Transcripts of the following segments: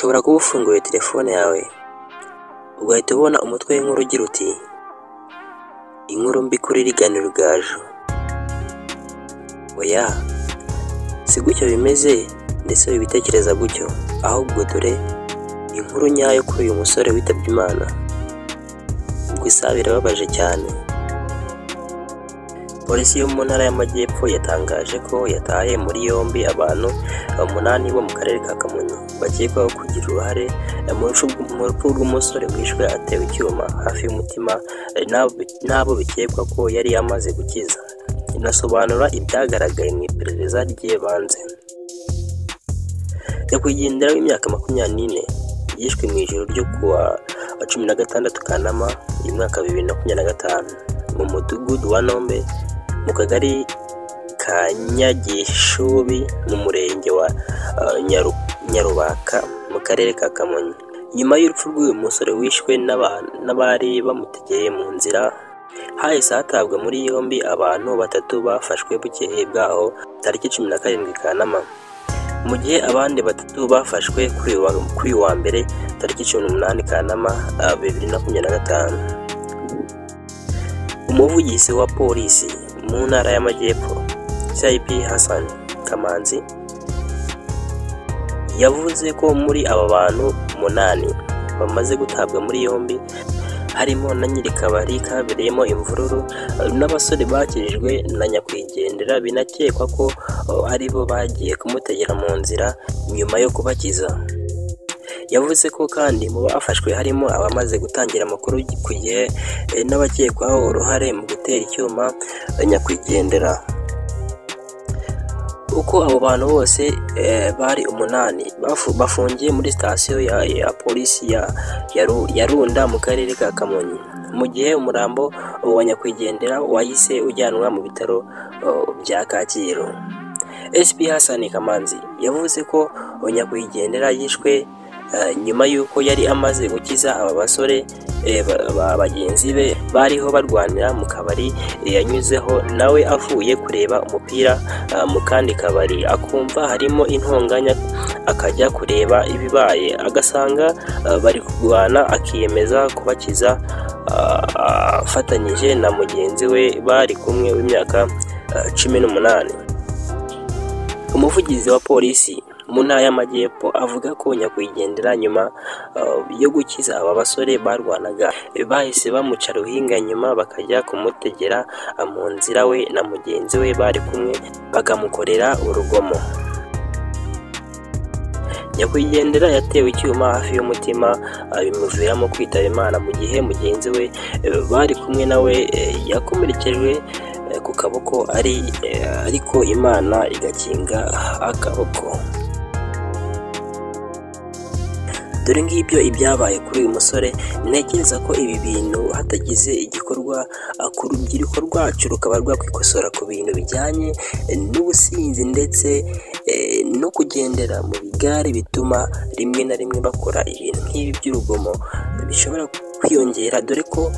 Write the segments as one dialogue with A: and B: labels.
A: Ushobora kuba ufunguye telefone yawe ugahita ubona umutwe w'inkuru ugira uti inkuru mbi kuri Rigani Rugaju. Oya, si gutyo bimeze ndetse wibitekereza gutyo, ahubwo dore inkuru nyayo kuri uyu musore witabye Imana. Gusa birababaje cyane. Polisi yo mu ntara y'Amajyepfo yatangaje ko yataye muri yombi abantu 8 bo mu karere ka Kamonyi bakekwaho kugira uruhare mu rupfu rw'umusore wishwe atewe icyuma hafi y'umutima n'abo bikekwa ko yari yamaze gukiza. Inasobanura ibyagaragaye mu iperereza ry'ibanze. Nyakwigendera w'imyaka 24 yishwe mu ijoro ryo kuwa 16 Kanama y'umwaka 2025 mu mudugudu wa Nombe mu kagari ka Nyagishubi mu murenge wa Nyarubaka mu karere ka Kamonyi. Nyuma y'urupfu rw'uyu musore wishwe n'abari bamutegeye mu nzira, hahise hatabwa muri yombi abantu 3 bafashwe bukeye bwaho tariki 17 Kanama, mu gihe abandi 3 bafashwe kuri wa mbere tariki 18 Kanama 2025. Umuvugizi wa polisi mu ntara y'Amajyepfo CIP Hassan Kamanzi yavuze ko muri aba bantu 8 bamaze gutabwa muri yombi harimo na nyirikabari kabereyemo imvururu n'abasore bakijijwe na nyakwigendera binakekwa ko ari bo bagiye kumutegera mu nzira nyuma yo kubakiza. Yavuze ko kandi mu bafashwe harimo abamaze gutangira amakuru ku gihe n'abakekwaho uruhare mu gutera icyuma nyakwigendera. Uko abo bantu bose bari 8 bafungiye muri sitasiyo ya polisi ya Runda mu karere ka Kamonyi, mu gihe umurambo wa nyakwigendera wahise ujyanwa mu bitaro bya Kacyiru. SP Hassan Kamanzi yavuze ko nyakwigendera yishwe nyuma y'uko yari amaze gukiza aba basore bagenzi be bariho barwanira mu kabari yanyuzeho nawe avuye kureba umupira mu kandi kabari, akumva harimo intonganya akajya kureba ibibaye agasanga bari kurwana, akiyemeza kubakiza afatanyije na mugenzi we bari kumwe w'imyaka 18. Umuvugizi wa polisi mu ntara y'Amajyepfo avuga ko nyakwigendera nyuma yo gukiza aba basore barwanaga bahise bamuca ruhinga, nyuma bakajya kumutegera mu nzira we na mugenzi we bari kumwe bakamukorera urugomo. Nyakwigendera yatewe icyuma hafi y'umutima bimuviramo kwitaba Imana, mu gihe mugenzi we bari kumwe nawe yakomerekejwe ku kaboko ariko Imana igakinga akaboko. Dore ngibyo ibyabaye kuri uyu musore. Ntekereza ko ibi bintu hatagize igikorwa ku rubyiruko rwacu rukaba rwakwikosora ku bintu bijyanye n'ubusinzi ndetse no kugendera mu bigare bituma rimwe na rimwe bakora ibintu nk'ibi by'urugomo bishobora kwiyongera, dore ko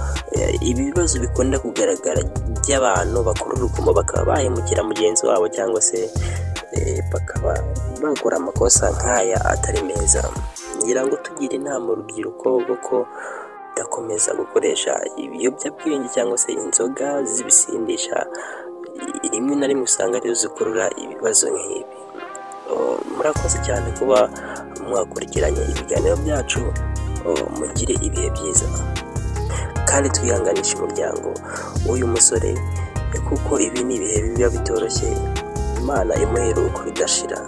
A: ibi bibazo bikunda kugaragara by'abantu bakora urugomo bakaba bahemukira mugenzi wabo cyangwa se bakaba bakora amakosa nk'aya atari meza. Ngira ngo tugire inama urubyiruko ko udakomeza gukoresha ibiyobyabwenge cyangwa se inzoga zibisindisha, rimwe na rimwe usanga arizo zikurura ibibazo nk'ibi. Murakoze cyane kuba mwakurikiranye ibiganiro byacu, mugire ibihe byiza kandi twihanganisha umuryango w'uyu musore kuko ibi ni ibihe biba bitoroshye. Imana imuheruko ridashira.